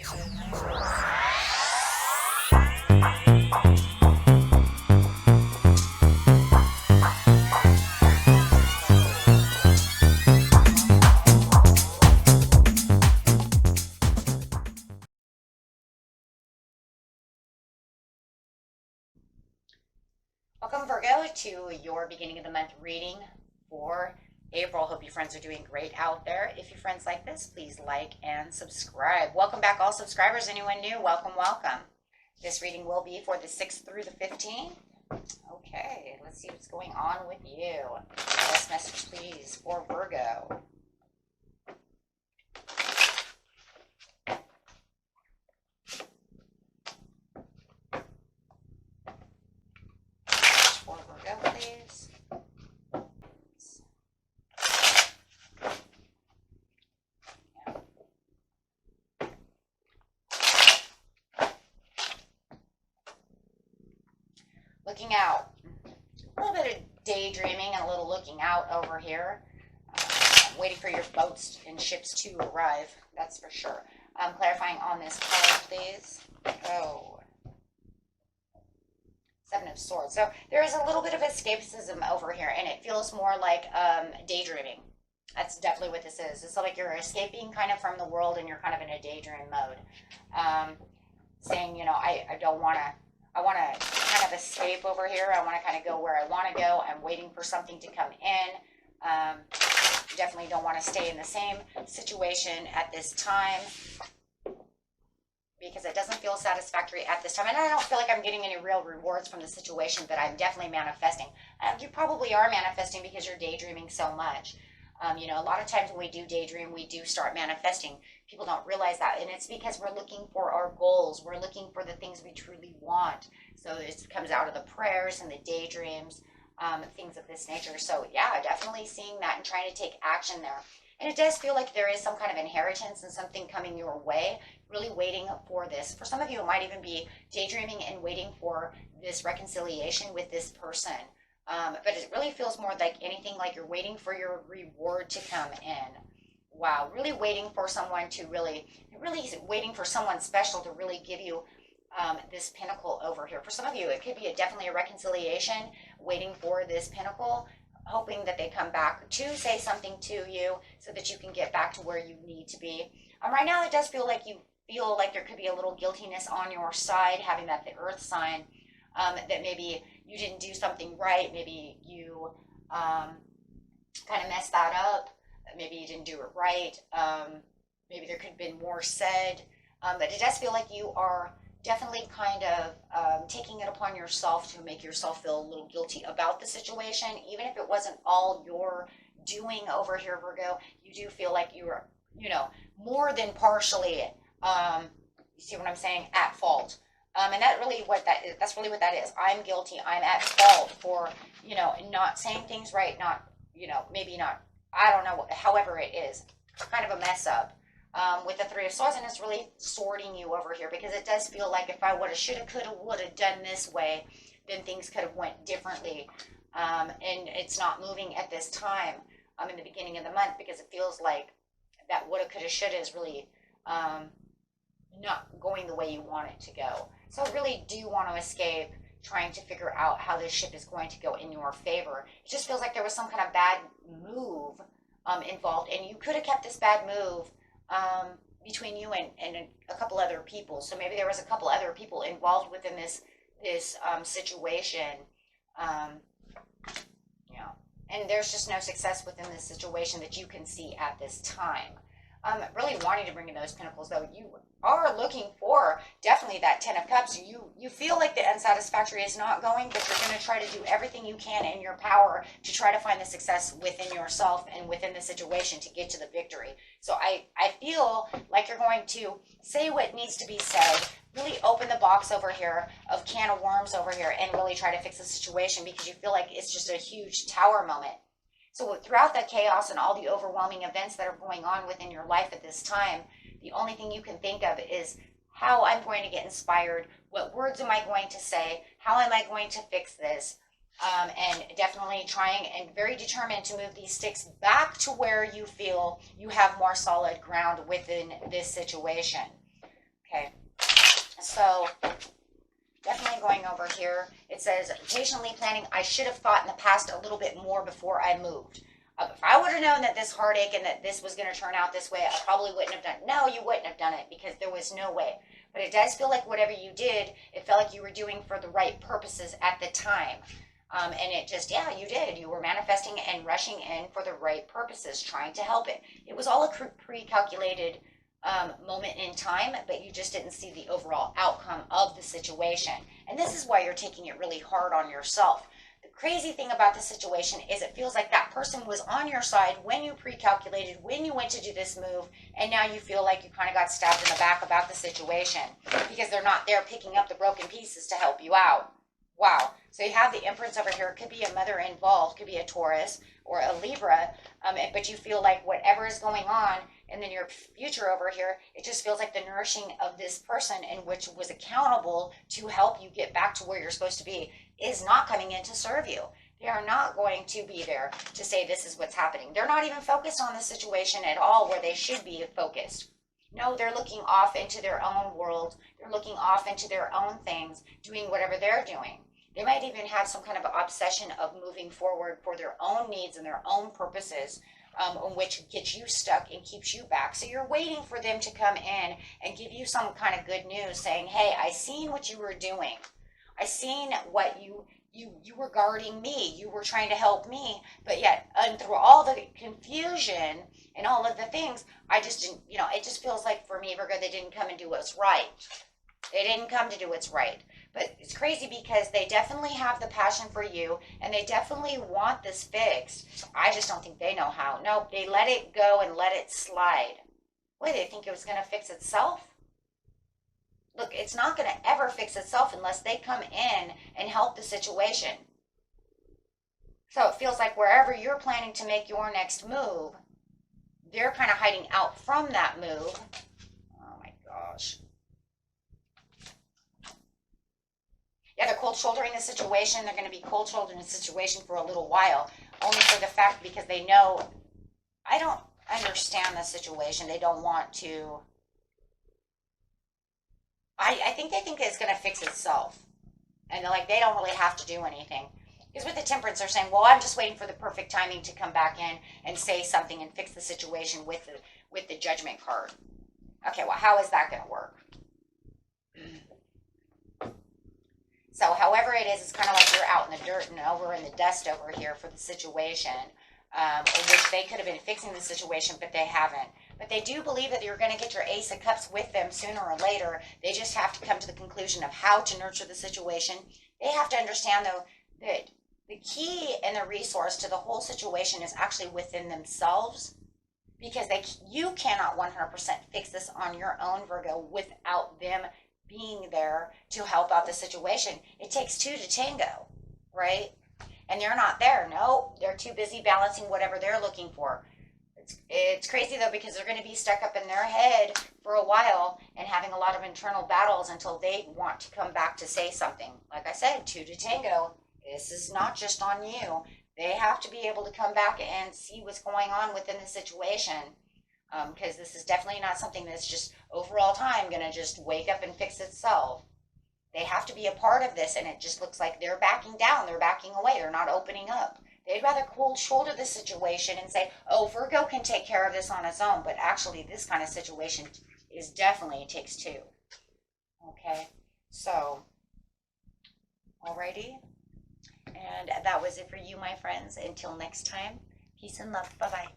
Welcome, Virgo, to your beginning of the month reading for April. Hope you friends are doing great out there. If your friends like this, please like and subscribe. Welcome back, all subscribers. Anyone new, welcome, welcome. This reading will be for the 6th through the 15th. Okay, let's see what's going on with you. Last message, please, for Virgo. Please. Looking out. A little bit of daydreaming and a little looking out over here. Waiting for your boats and ships to arrive. That's for sure. Clarifying on this card, please. Oh. 7 of Swords. So there is a little bit of escapism over here, and it feels more like daydreaming. That's definitely what this is. It's like you're escaping kind of from the world, and you're kind of in a daydream mode. Saying, you know, I want to kind of escape over here. I want to kind of go where I want to go. I'm waiting for something to come in. Definitely don't want to stay in the same situation at this time, because it doesn't feel satisfactory at this time. And I don't feel like I'm getting any real rewards from the situation, but I'm definitely manifesting. You probably are manifesting because you're daydreaming so much. You know, a lot of times when we do daydream, we do start manifesting. People don't realize that. And it's because we're looking for our goals. We're looking for the things we truly want. So this comes out of the prayers and the daydreams, things of this nature. So yeah, definitely seeing that and trying to take action there. And it does feel like there is some kind of inheritance and something coming your way, really waiting for this. For some of you, it might even be daydreaming and waiting for this reconciliation with this person. But it really feels more like anything like you're waiting for your reward to come in. Wow, really waiting for someone to really waiting for someone special to really give you this pinnacle over here. For some of you, it could be definitely a reconciliation, waiting for this pinnacle, hoping that they come back to say something to you so that you can get back to where you need to be. Right now, it does feel like you feel like there could be a little guiltiness on your side, having that the earth sign, that maybe you didn't do something right. Maybe you kind of messed that up. Maybe you didn't do it right. Maybe there could have been more said. But it does feel like you are definitely kind of taking it upon yourself to make yourself feel a little guilty about the situation. Even if it wasn't all your doing over here, Virgo, you do feel like you were, you know, more than partially, you see what I'm saying, at fault. And that's really what that is. I'm guilty. I'm at fault for, you know, not saying things right, not, you know, maybe not, I don't know, however it is, kind of a mess up. With the 3 of Swords, and it's really sorting you over here, because it does feel like if I would have, should have, could have, would have done this way, then things could have went differently. And it's not moving at this time in the beginning of the month, because it feels like that woulda, coulda, shoulda is really not going the way you want it to go. So really do want to escape, trying to figure out how this ship is going to go in your favor. It just feels like there was some kind of bad move involved, and you could have kept this bad move between you and a couple other people. So maybe there was a couple other people involved within this situation, you know, and there's just no success within this situation that you can see at this time. Really wanting to bring in those pinnacles, though. You are looking for definitely that 10 of Cups. You feel like the unsatisfactory is not going, but you're going to try to do everything you can in your power to try to find the success within yourself and within the situation to get to the victory. So I feel like you're going to say what needs to be said, really open the box over here of can of worms over here, and really try to fix the situation, because you feel like it's just a huge tower moment. So throughout that chaos and all the overwhelming events that are going on within your life at this time, the only thing you can think of is how I'm going to get inspired, what words am I going to say, how am I going to fix this, and definitely trying and very determined to move these sticks back to where you feel you have more solid ground within this situation. Okay. So definitely going over here, it says, patiently planning. I should have thought in the past a little bit more before I moved. If I would have known that this heartache and that this was going to turn out this way, I probably wouldn't have done it. No, you wouldn't have done it because there was no way. But it does feel like whatever you did, it felt like you were doing for the right purposes at the time. And it just, yeah, you did. You were manifesting and rushing in for the right purposes, trying to help it. It was all a pre-calculated moment in time, but you just didn't see the overall outcome of the situation. And this is why you're taking it really hard on yourself. The crazy thing about the situation is it feels like that person was on your side when you pre-calculated, when you went to do this move, and now you feel like you kind of got stabbed in the back about the situation because they're not there picking up the broken pieces to help you out. Wow. So you have the Empress over here. It could be a mother involved, could be a Taurus or a Libra, but you feel like whatever is going on, and then your future over here, it just feels like the nourishing of this person in which was accountable to help you get back to where you're supposed to be is not coming in to serve you. They are not going to be there to say this is what's happening. They're not even focused on the situation at all where they should be focused. No, they're looking off into their own world. They're looking off into their own things, doing whatever they're doing. They might even have some kind of obsession of moving forward for their own needs and their own purposes, which gets you stuck and keeps you back. So you're waiting for them to come in and give you some kind of good news saying, hey, I seen what you were doing. I seen what you were guarding me. You were trying to help me. But yet, and through all the confusion and all of the things, I just didn't, it just feels like for me, Virgo, they didn't come and do what's right. They didn't come to do what's right. But it's crazy because they definitely have the passion for you and they definitely want this fixed. I just don't think they know how. Nope, they let it go and let it slide. What, they think it was going to fix itself? Look, it's not going to ever fix itself unless they come in and help the situation. So it feels like wherever you're planning to make your next move, they're kind of hiding out from that move. Oh my gosh. Yeah, they're cold shouldering the situation. They're going to be cold shouldering the situation for a little while, only for the fact because they know, I don't understand the situation. They don't want to. I think they think it's going to fix itself. And they're like, they don't really have to do anything. Because with the Temperance, they're saying, well, I'm just waiting for the perfect timing to come back in and say something and fix the situation with the Judgment card. Okay, well, how is that going to work? So however it is, it's kind of like you're out in the dirt and over in the dust over here for the situation, which they could have been fixing the situation, but they haven't. But they do believe that you're going to get your Ace of Cups with them sooner or later. They just have to come to the conclusion of how to nurture the situation. They have to understand, though, that the key and the resource to the whole situation is actually within themselves, because you cannot 100% fix this on your own, Virgo, without them being there to help out the situation. It takes two to tango, right? And they're not there. No, they're too busy balancing whatever they're looking for. It's crazy, though, because they're going to be stuck up in their head for a while and having a lot of internal battles until they want to come back to say something. Like I said, two to tango. This is not just on you. They have to be able to come back and see what's going on within the situation. Because this is definitely not something that's just overall time going to just wake up and fix itself. They have to be a part of this, and it just looks like they're backing down. They're backing away. They're not opening up. They'd rather cold shoulder the situation and say, oh, Virgo can take care of this on its own. But actually, this kind of situation is definitely, it takes two. Okay, so, alrighty. And that was it for you, my friends. Until next time, peace and love. Bye-bye.